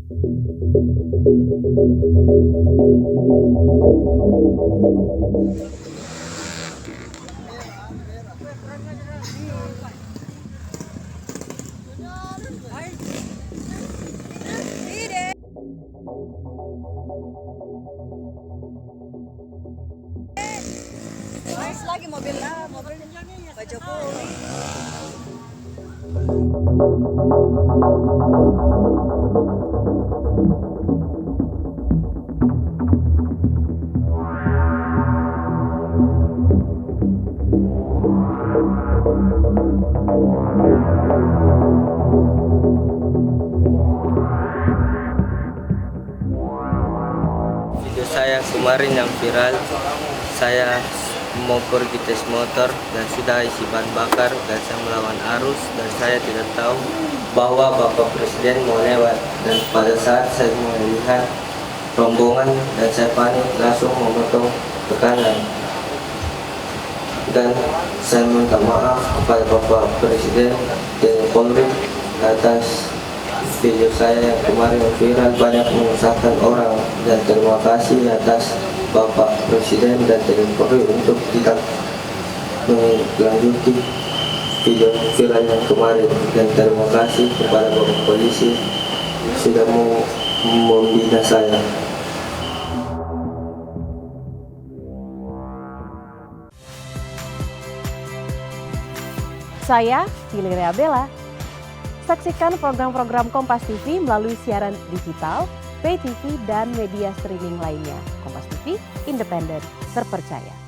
Lagi mobil Pak Jokowi. Video saya kemarin yang viral, saya mau pergi tes motor dan sudah isi bahan bakar dan saya melawan arus dan saya tidak tahu bahwa Bapak Presiden mau lewat, dan pada saat saya melihat rombongan dan saya panik langsung memotong ke kanan, dan saya minta maaf kepada Bapak Presiden dan Polri atas video saya yang kemarin viral banyak mengesahkan orang, dan terima kasih atas Bapak Presiden dan TNI Polri untuk tidak melanjuti video viral yang kemarin, dan terima kasih kepada Bapak Polisi sudah mau membina saya. Saya Valeria Bella. Saksikan program-program Kompas TV melalui siaran digital, pay TV, dan media streaming lainnya. Kompas TV, independen, terpercaya.